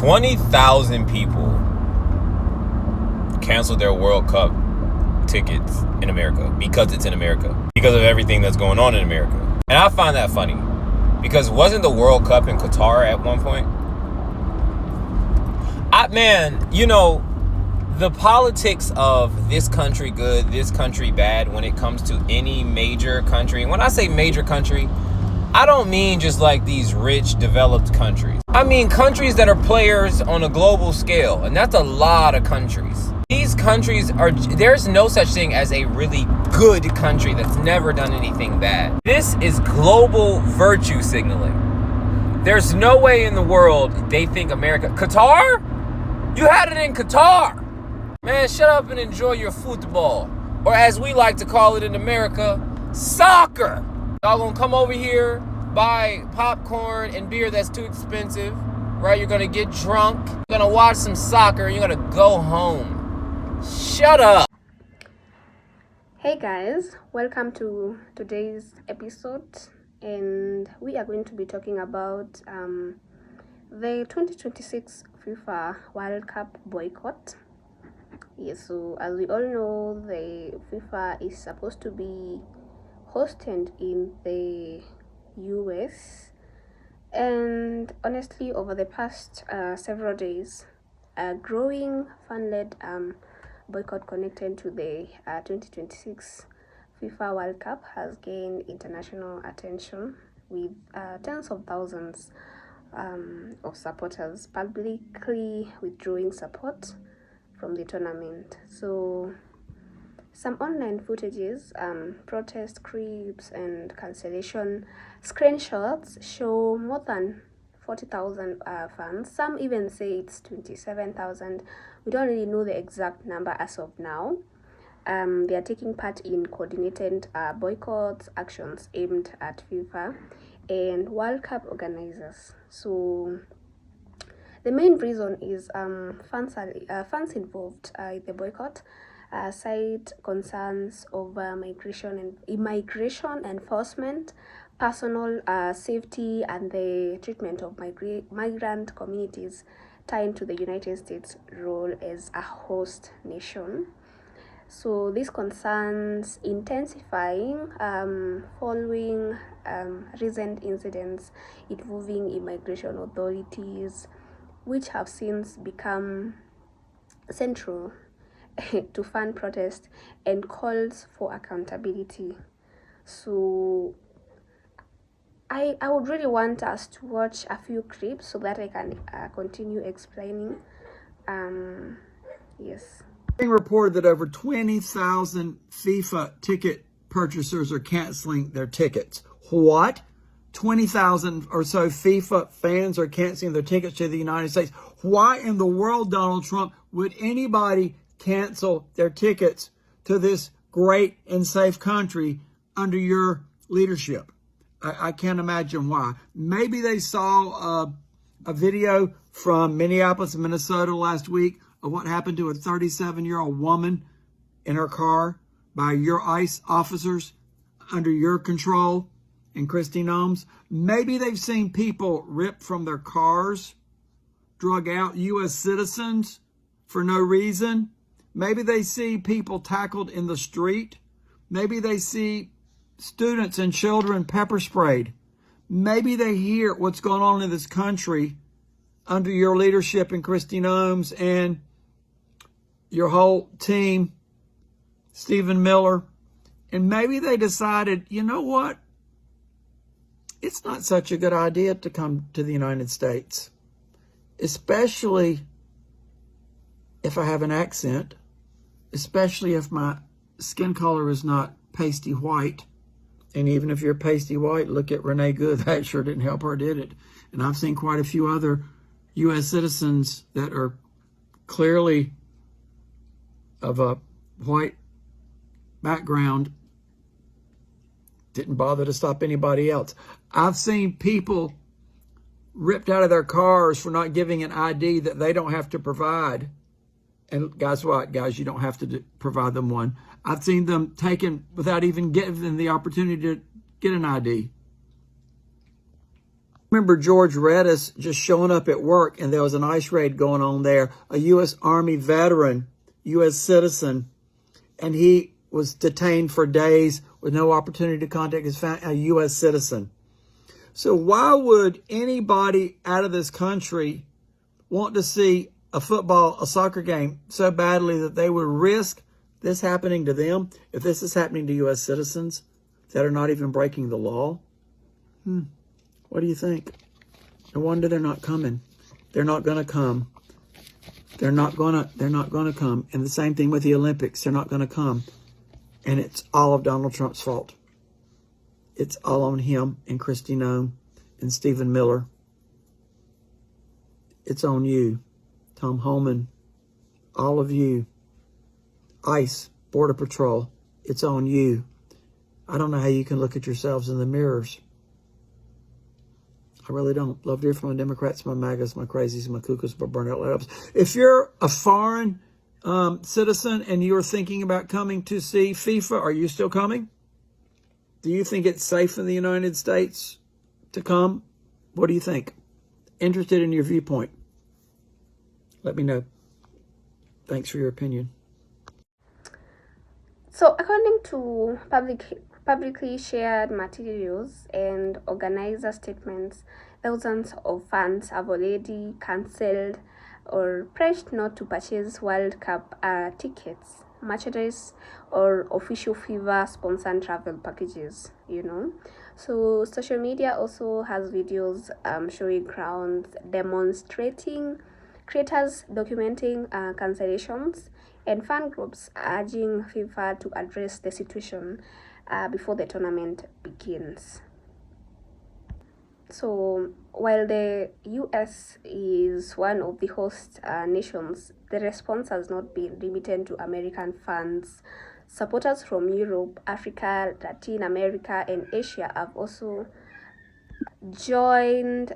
20,000 people canceled their World Cup tickets in America because it's in America, because of everything that's going on in America. And I find that funny because wasn't the World Cup in Qatar at one point? The politics of this country good, this country bad when it comes to any major country. And when I say major country, I don't mean just like these rich, developed countries. I mean countries that are players on a global scale. And that's a lot of countries. These countries there's no such thing as a really good country that's never done anything bad. This is global virtue signaling. There's no way in the world they think America... Qatar? You had it in Qatar. Man, shut up and enjoy your football. Or as we like to call it in America, soccer. Y'all gonna come over here, buy popcorn and beer that's too expensive, right? You're gonna get drunk, you're gonna watch some soccer, and you're gonna go home. Shut up. Hey guys, welcome to today's episode, and we are going to be talking about the 2026 FIFA World Cup boycott. Yes, so as we all know, the FIFA is supposed to be hosted in the US, and honestly over the past several days, a growing fan-led boycott connected to the 2026 FIFA World Cup has gained international attention, with tens of thousands of supporters publicly withdrawing support from the tournament. So some online footages, protest clips and cancellation screenshots show more than 40,000 fans. Some even say it's 27,000. We don't really know the exact number as of now. They are taking part in coordinated boycott actions aimed at FIFA and World Cup organizers. So the main reason is fans involved in the boycott cite concerns over immigration enforcement, personal safety, and the treatment of migrant communities tied to the United States' role as a host nation. So these concerns intensifying following recent incidents involving immigration authorities, which have since become central to fan protests and calls for accountability. So I would really want us to watch a few clips so that I can continue explaining. Yes. Being reported that over 20,000 FIFA ticket purchasers are canceling their tickets. What? 20,000 or so FIFA fans are canceling their tickets to the United States. Why in the world, Donald Trump, would anybody cancel their tickets to this great and safe country under your leadership? I can't imagine why. Maybe they saw a video from Minneapolis, Minnesota last week of what happened to a 37-year-old woman in her car by your ICE officers under your control in Christie Nomes. Maybe they've seen people ripped from their cars, drug out U.S. citizens for no reason. Maybe they see people tackled in the street. Maybe they see students and children pepper sprayed. Maybe they hear what's going on in this country under your leadership in Christie Nomes and your whole team, Stephen Miller. And maybe they decided, you know what? It's not such a good idea to come to the United States, especially if I have an accent, especially if my skin color is not pasty white. And even if you're pasty white, look at Renee Good. That sure didn't help her, did it? And I've seen quite a few other U.S. citizens that are clearly of a white background, didn't bother to stop anybody else. I've seen people ripped out of their cars for not giving an ID that they don't have to provide. And guess what, guys? You don't have to provide them one. I've seen them taken without even giving them the opportunity to get an ID. Remember George Redis just showing up at work and there was an ICE raid going on there, a U.S. Army veteran, U.S. citizen, and he was detained for days with no opportunity to contact his family, a U.S. citizen. So why would anybody out of this country want to see a soccer game so badly that they would risk this happening to them if this is happening to U.S. citizens that are not even breaking the law? What do you think? No wonder they're not coming. They're not going to come. They're not going to come. And the same thing with the Olympics. They're not going to come. And it's all of Donald Trump's fault. It's all on him and Kristi Noem and Stephen Miller. It's on you, Tom Homan, all of you, ICE, Border Patrol. It's on you. I don't know how you can look at yourselves in the mirrors. I really don't. Love to hear from my Democrats, my MAGAs, my crazies, my cuckoos, my burnout light ups. If you're a foreign citizen and you're thinking about coming to see FIFA, are you still coming? Do you think it's safe in the United States to come? What do you think? Interested in your viewpoint. Let me know. Thanks for your opinion. So according to publicly shared materials and organizer statements, thousands of fans have already cancelled or pledged not to purchase World Cup tickets, merchandise, or official FIFA sponsored travel packages, So social media also has videos showing crowds demonstrating, creators documenting cancellations, and fan groups urging FIFA to address the situation before the tournament begins. So while the US is one of the host nations, the response has not been limited to American fans. Supporters from Europe, Africa, Latin America, and Asia have also joined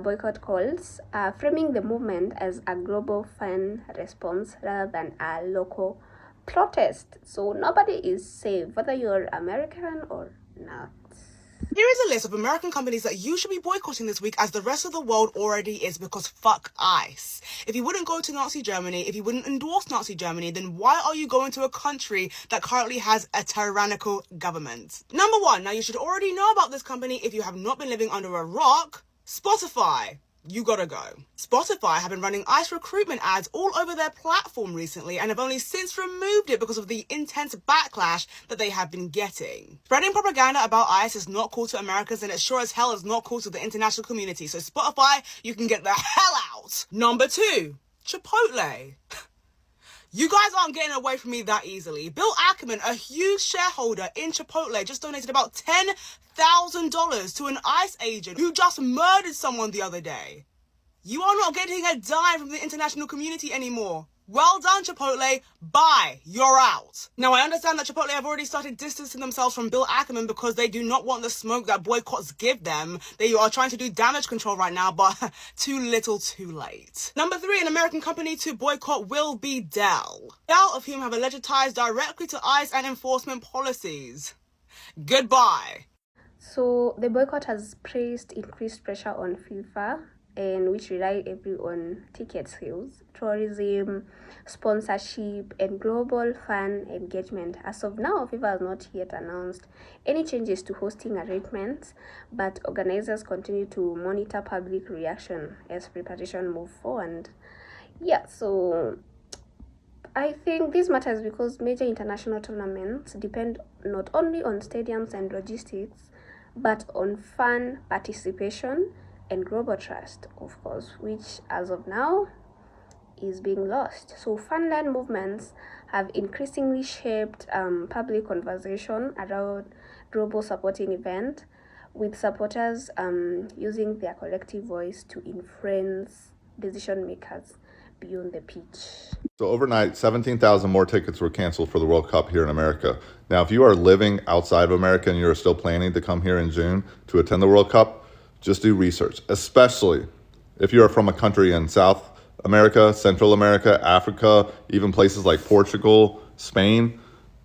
boycott calls, framing the movement as a global fan response rather than a local protest. So nobody is safe, whether you're American or not. Here is a list of American companies that you should be boycotting this week, as the rest of the world already is, because fuck ICE. If you wouldn't go to Nazi Germany, if you wouldn't endorse Nazi Germany, then why are you going to a country that currently has a tyrannical government? Number one, now you should already know about this company if you have not been living under a rock. Spotify. You gotta go. Spotify have been running ICE recruitment ads all over their platform recently and have only since removed it because of the intense backlash that they have been getting. Spreading propaganda about ICE is not cool to Americans, and it sure as hell is not cool to the international community. So Spotify, you can get the hell out. Number two, Chipotle. You guys aren't getting away from me that easily. Bill Ackman, a huge shareholder in Chipotle, just donated about $10,000 to an ICE agent who just murdered someone the other day. You are not getting a dime from the international community anymore. Well done, Chipotle. Bye. You're out. Now, I understand that Chipotle have already started distancing themselves from Bill Ackman because they do not want the smoke that boycotts give them. They are trying to do damage control right now, but too little too late. Number three, an American company to boycott will be Dell. Dell, of whom have alleged ties directly to ICE and enforcement policies. Goodbye. So the boycott has placed increased pressure on FIFA, and which rely heavily on ticket sales, tourism, sponsorship, and global fan engagement. As of now, FIFA has not yet announced any changes to hosting arrangements, but organizers continue to monitor public reaction as preparations move forward. Yeah, so I think this matters because major international tournaments depend not only on stadiums and logistics, but on fan participation and global trust, of course, which as of now is being lost. So fan-led movements have increasingly shaped public conversation around global supporting event, with supporters using their collective voice to influence decision makers beyond the pitch. So overnight, 17,000 more tickets were canceled for the World Cup here in America. Now, if you are living outside of America and you're still planning to come here in June to attend the World Cup, just do research, especially if you are from a country in South America, Central America, Africa, even places like Portugal, Spain.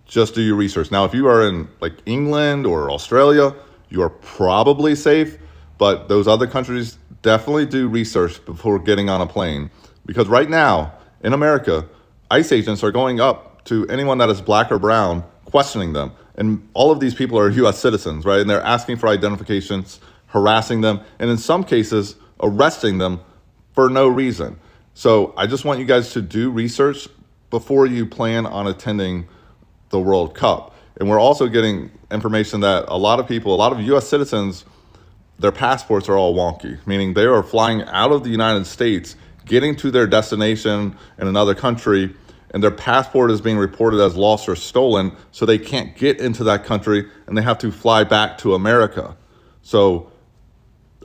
Just do your research. Now, if you are in like England or Australia, you are probably safe, But those other countries definitely do research before getting on a plane. Because right now, in America, ICE agents are going up to anyone that is black or brown, questioning them. And all of these people are US citizens, right? And they're asking for identifications, harassing them, and in some cases, arresting them for no reason. So I just want you guys to do research before you plan on attending the World Cup. And we're also getting information that a lot of people, a lot of US citizens, their passports are all wonky, meaning they are flying out of the United States, getting to their destination in another country, and their passport is being reported as lost or stolen, so they can't get into that country and they have to fly back to America. So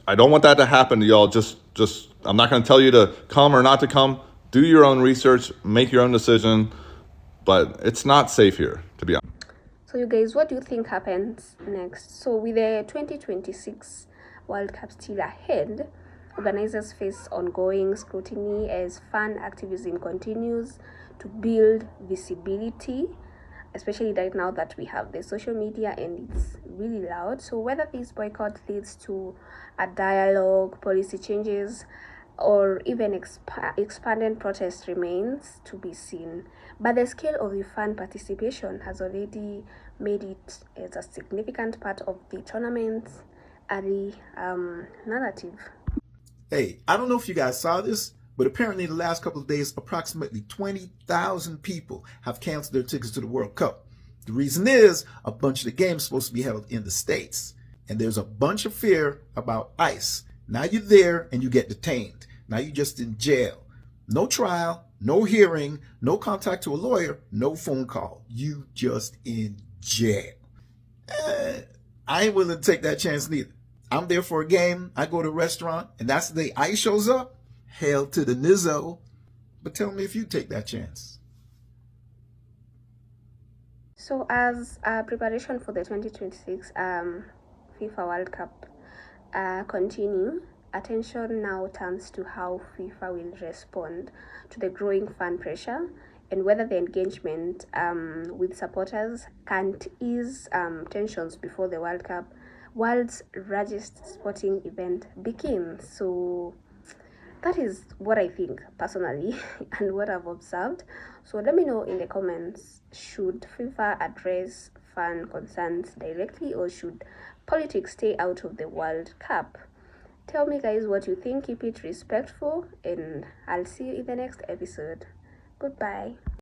I don't want that to happen to y'all. Just I'm not going to tell you to come or not to come. Do your own research, make your own decision, but it's not safe here, to be honest. So you guys, what do you think happens next? So with the 2026 World Cup still ahead, organizers face ongoing scrutiny as fan activism continues to build visibility, especially right now that we have the social media and it's really loud. So whether this boycott leads to a dialogue, policy changes, or even expanded protest remains to be seen. But the scale of the fan participation has already made it as a significant part of the tournament's early narrative. Hey, I don't know if you guys saw this, but apparently in the last couple of days, approximately 20,000 people have canceled their tickets to the World Cup. The reason is a bunch of the games supposed to be held in the States, and there's a bunch of fear about ICE. Now you're there and you get detained. Now you're just in jail. No trial, no hearing, no contact to a lawyer, no phone call. You just in jail. I ain't willing to take that chance neither. I'm there for a game, I go to a restaurant, and that's the day ICE shows up. Hail to the nizzo. But tell me if you take that chance. So as preparation for the 2026 FIFA World Cup continue, attention now turns to how FIFA will respond to the growing fan pressure and whether the engagement with supporters can't ease tensions before the world's largest sporting event begins. So that is what I think personally and what I've observed. So let me know in the comments, should FIFA address fan concerns directly or should politics stay out of the World Cup? Tell me guys what you think, keep it respectful, and I'll see you in the next episode. Goodbye.